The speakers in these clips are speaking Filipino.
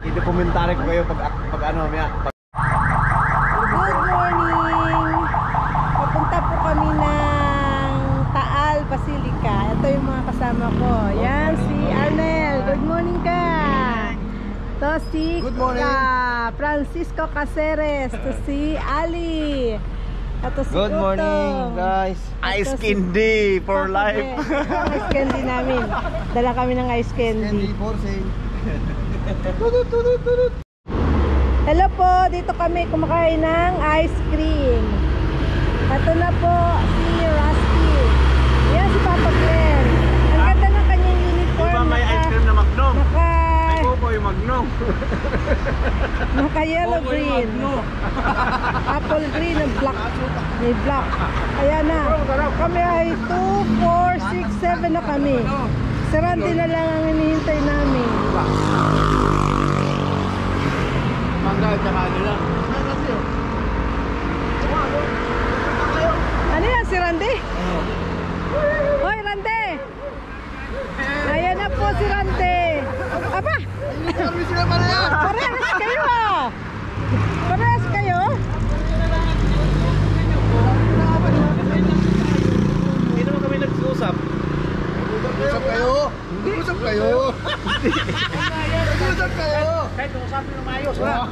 I-documentary ko kayo pag ano niya. Good morning! Papunta po kami ng Taal Basilica. Ito yung mga kasama ko. Yan si Arnel. Good morning ka! To si Francisco Caceres. To si Ali. Ito si Good morning guys. Ice candy for life. Ice candy namin. Dala kami ng ice candy. For sale. Hello po, dito kami kumakain ng ice cream. Ito na po si Rusty. Yan si Papa Glenn. Ang ganda ng kanyang uniform. Diba may ice cream na Magnum? May Popoy Magnum. Naka yellow green. Apple green and black. May black. Ayan na. Kami ay 2, 4, 6, 7 na kami. Si Randy na lang ang hinihintay namin. Mangga at saka ano lang. Ano yan si Randy? Hoy Randy! Ayan na po si Randy. Aba! Parehas kayo ah! Parehas kayo? Hindi naman kami nag-usap. Usap kayo! Hindi usap kayo! Usap kayo! Kahit usapin ng maayos. Ha?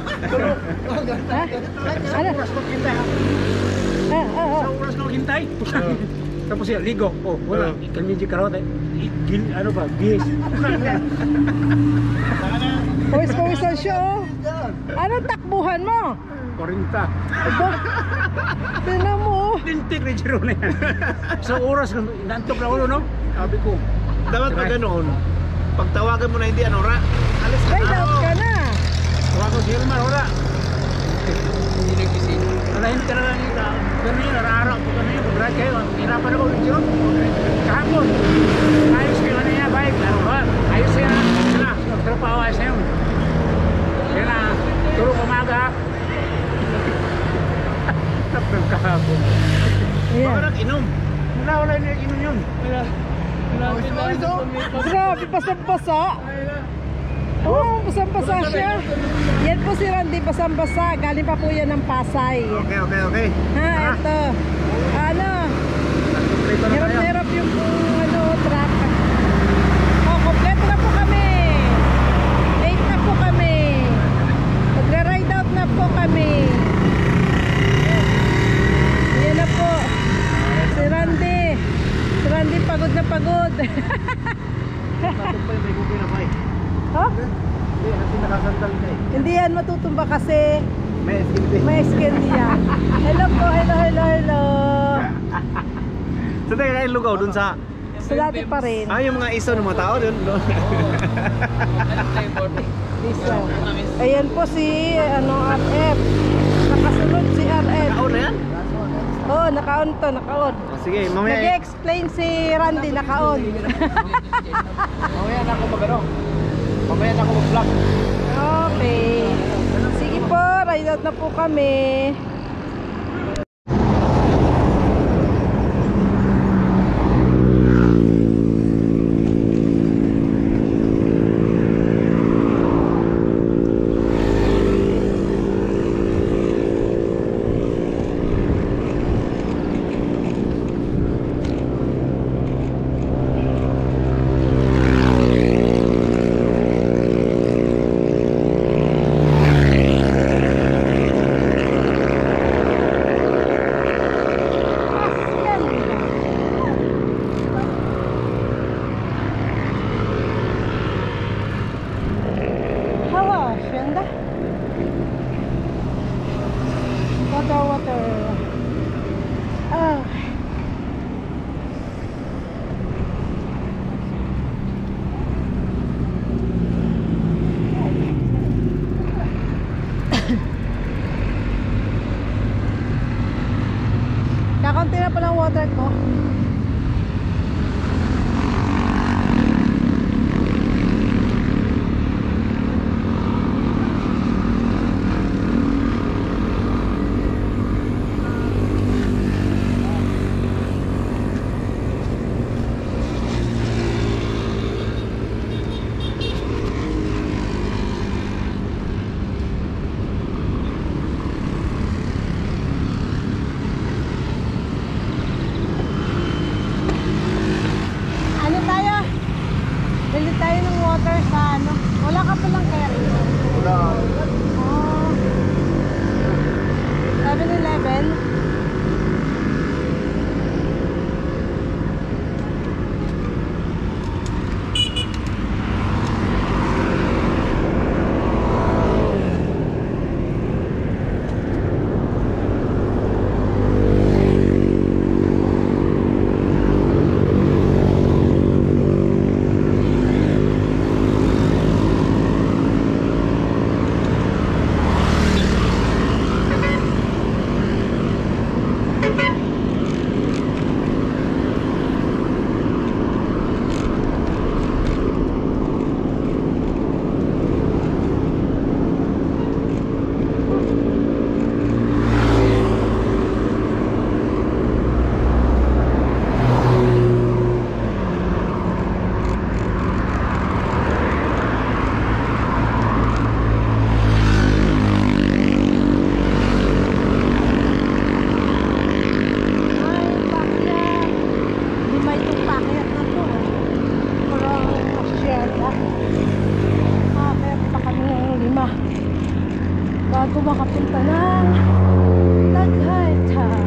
Ano? Sa oras na hintay. Tapos siya, ligo. Oh, wala. Kanya di karot eh. Ano ba? Gis. Pawis-pawisan siya oh. Anong takbuhan mo? 40. Aba, tinan mo oh. Lintik ni Jero na yan. Sa oras, nantok na ulo, no? Sabi ko. Dapat pa ganoon. Pag tawagan mo na hindi ano ra. Alis ka Ride na. out ka na. Wala ko si Hilmar, wala. Alahin ka na lang ito. Ganun yun, naraaraw ko ganun yun. Pag-ride kayo, hirapan ako ni Jero. Kahapon. Ayos kayo ano niya, bike. Ano ba? Ayos siya na. Sila, nagtrapaho ayos na yun. Sila, tulong umaga. Tapos kahapon. Baka Ayan. nag-inom. Wala na inom yun. Grabe, basang-basa. Oo, basang-basa siya. Yan po si Randy, basang-basa. Galing pa po yan ng Pasay. Okay. Ha, ito. Ano? Hirap na hirap yung ano, truck. Oh, kompleto na po kami. 8 na po kami. Magra-ride out na po kami. Yan na po. Si Randy. Si Randy pagod na pagod. Natumpay may kuki na pa eh. Ha? Hindi, kasi nakasandal ka eh. Hindi yan matutumba kasi May skin may skin yan. Hello po, hello. So tayo kayo lugaw dun sa... Sa dati pa rin. yung mga iso ng mga tao dun. Isa. Ayan po si ano, RF. Nakasunod si RF. Tao na yan? Oh, naka-on to, naka-on. Sige, mamaya... Nag-explain si Randy, naka-on. Mamaya na ako mag-ano. Mamaya na ako mag-vlog. Okay. Sige po, ride out na po kami. Water. Ah. Kakunti na palang water ko. bago makapunta ng Tagaytay.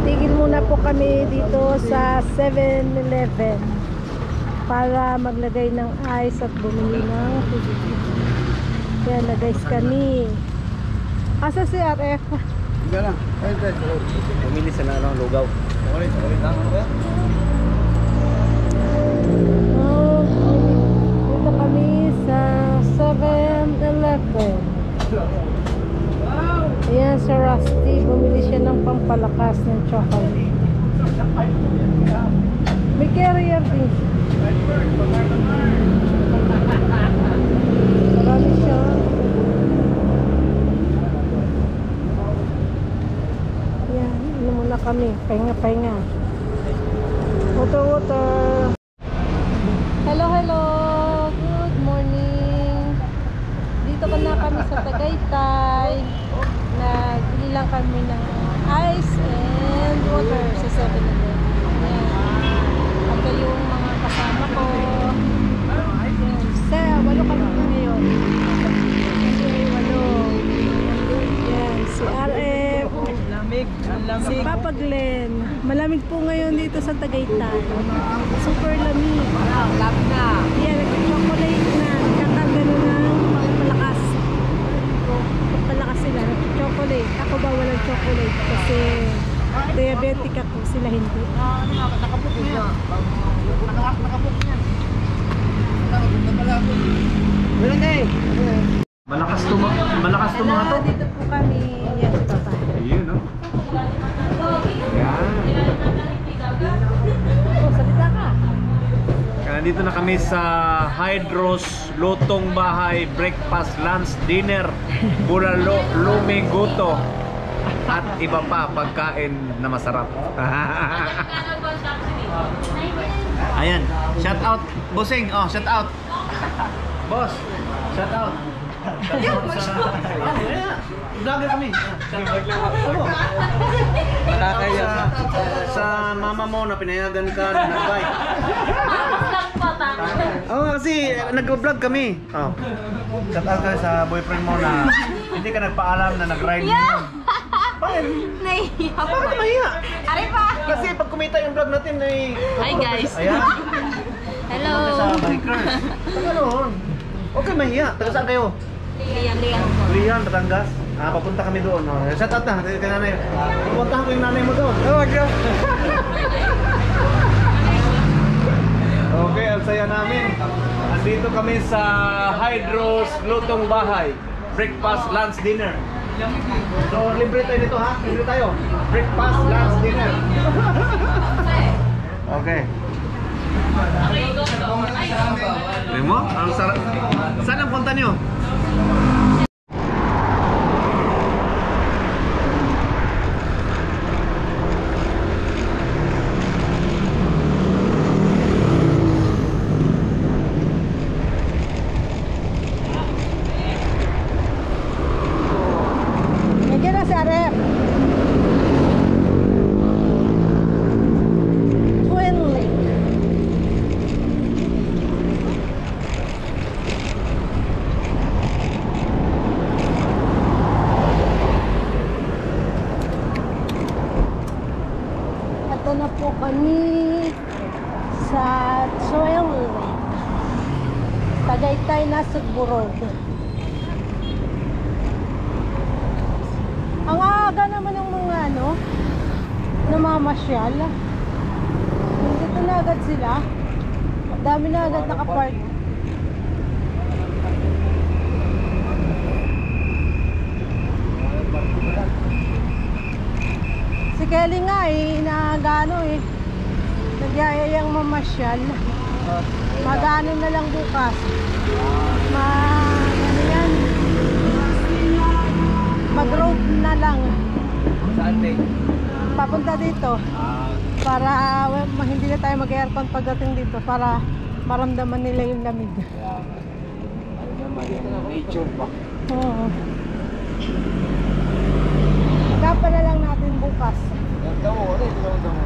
Tigil muna po kami dito sa 7-Eleven para maglagay ng ice at bumili ng tubig. Kaya na guys kami. Asa si RF? Hindi lang. Ayun tayo. Bumili sa ng lugaw. Okay, okay. Tama ba? Dito kami sa 7-Eleven. Ayan si Rusty, bumili siya ng pampalakas ng chocolate. May carrier din. Marami siya. Ayan, ano muna kami, pahinga-pahinga. Water. Hello, hello. Good morning. Dito ka na kami sa Tagaytay. Nagbili lang kami ng ice and water sa 7-Eleven. Ayan. At yung mga kasama ko. Ayan. Walo kami ngayon. Kasi walo. Ayan. Si RF. Si Papa Glenn. Malamig po ngayon dito sa Tagaytay. Super lamig. Lamig na. Ayan. Nag-chocolate na. Kakarga na ng pampalakas. Pampalakas sila. Chocolate. Ako ba walang chocolate? Kasi diabetic ako. Sila hindi. Nakabuk niya. Nakabuk niya. Wala na eh. Malakas to mga to. Dito po kami. Yan si Papa. Ayun, no? Yan. Oh, salita ka. Kaya nandito na kami sa Hydros Lutong Bahay Breakfast, Lunch, Dinner, Bulalo, Lumiguto at iba pa pagkain na masarap. Ayan, shout out Bossing, oh, shout out. Boss, shout out. Vlogger kami. Nakakaya sa mama mo na pinayagan ka na nag-bike. Oo, kasi nag-vlog kami. Oh. Shout out ka sa boyfriend mo na hindi ka nagpaalam na nag-ride niyo. Bakit? Nahiya. Bakit mahiya? Ari pa. Kasi pag kumita yung vlog natin ay... Hi guys. Ayan. Hello. Sa bikers. Ganoon. Okay, mahiya. Taga saan kayo? Lian. Lian, Batangas. Papunta kami doon. Oh. Shout out na kay nanay. Pupuntahan ko yung nanay mo doon. Oh, okay. Okay, ang saya namin. Andito kami sa Hydros Lutong Bahay. Breakfast, lunch, dinner. So, libre tayo dito ha? Libre tayo. Breakfast, lunch, dinner. Okay. Alam mo? Ang sarap. Saan ang punta niyo? Nandiyan na si RF. Twin Lake. Ito na po kami sa Twin Lake. Tagaytay na Sugburog. Ang aga naman ng mga namamasyal. Nandito na agad sila. Dami na agad nakapark. Si Kelly nga inaagano nagyayayang mamasyal. Magano na lang bukas. Mag-road na lang. Saan ba? Papunta dito. Para hindi na tayo mag-aircon pagdating dito. Para maramdaman nila yung lamig. Nature pa. Oo. Agapan na lang natin bukas. Daw mo, ano? Daw mo.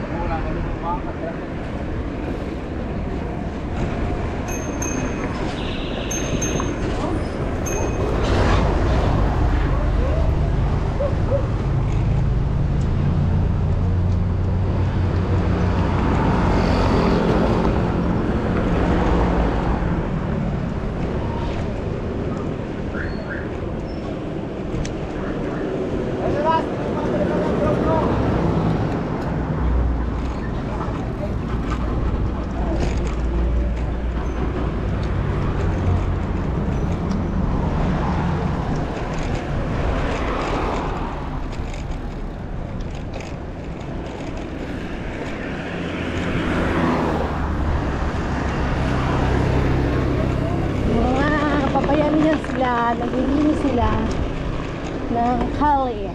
Mura ka naman. Kaya naglilinis sila ng kali.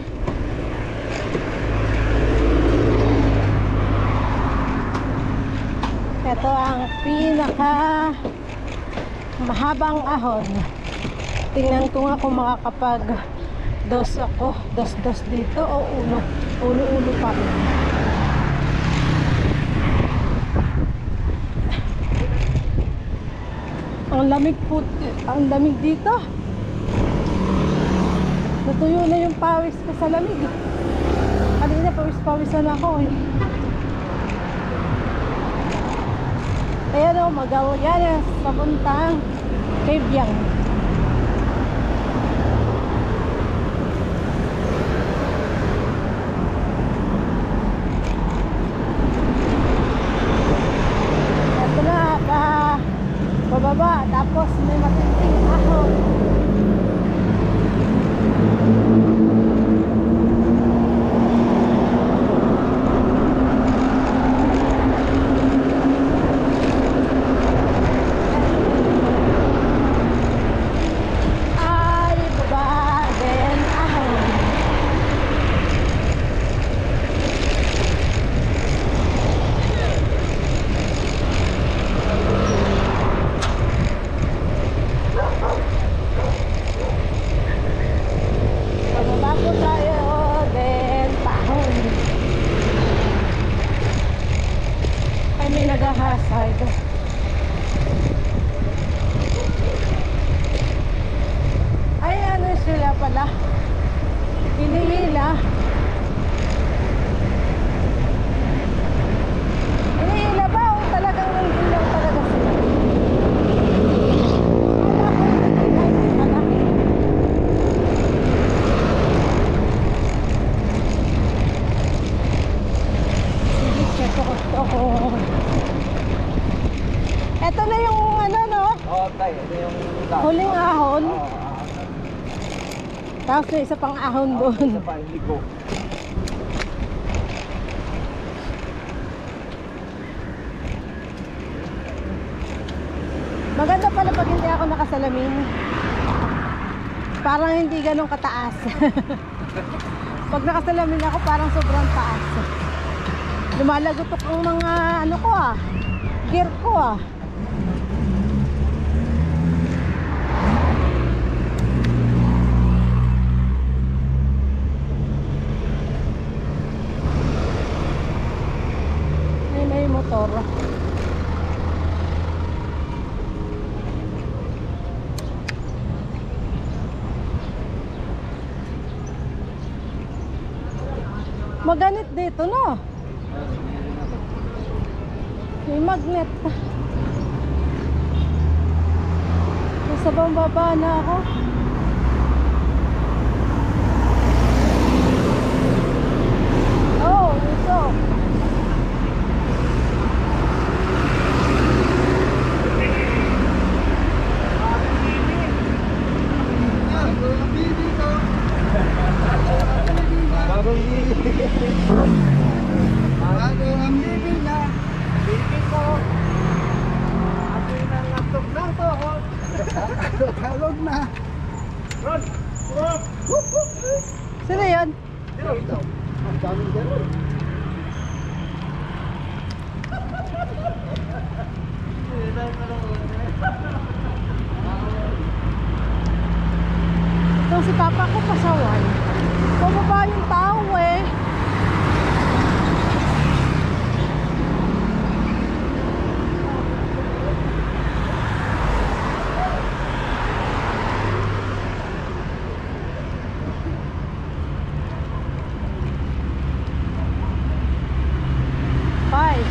Ito ang pinaka mahabang ahon. Tingnan ko nga kung makakapag dos dito o ulo pa rin. Ang lamig dito. Natuyo na yung pawis ko sa lamig. Kanina pawis-pawisan ako eh. Ayan o, magawa sa puntang Kebyang. Ito na, pababa, tapos may matinding ahon. Ay, ano sila pala? Hinihila. Hinihila ba o talagang nandilaw talaga sila? Sige, check ako. Ito na yung ano, no? Oo, tayo. Ito yung Huling ahon. Tapos may isa pang ahon doon. Isa pa, hindi ko. Maganda pala pag hindi ako nakasalamin. Parang hindi ganun kataas. Pag nakasalamin ako, parang sobrang taas. Lumalagotok ang mga ano ko gear ko May motor. Maganit dito, no? May magnet. Nasa baba na ako. Oh, ito. Bagong ang bibig na. Bibig ko. Ako'y nangatog na to. Kalog na. Run! Run! Sino yun? Ang daming gano'n. Itong si Papa ko pasaway. Pababa yung tao eh. Bye.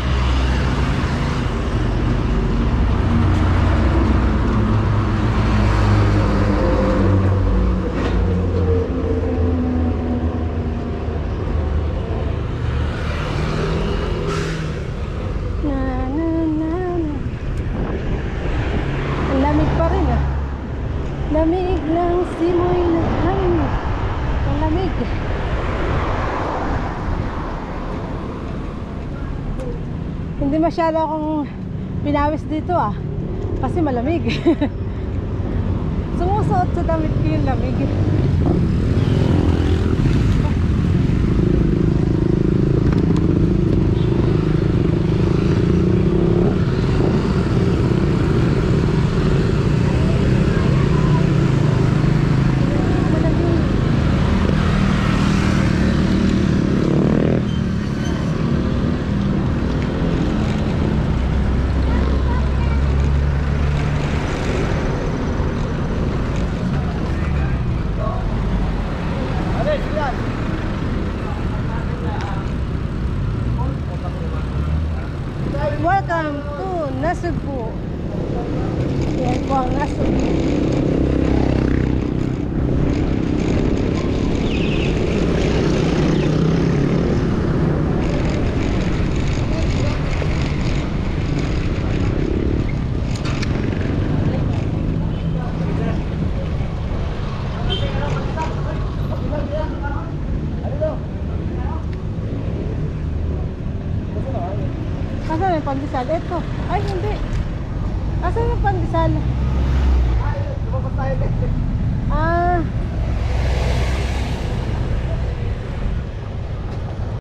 Lamig ng simoy na hangin. Ang lamig. Hindi masyado akong pinawis dito kasi malamig. Sumusuot sa damit ko yung lamig. Welcome to Nasugbu. Yan po ang Nasugbu. Asan yung pandesal? Ito. Ay, hindi. Asan yung pandesal? Ah,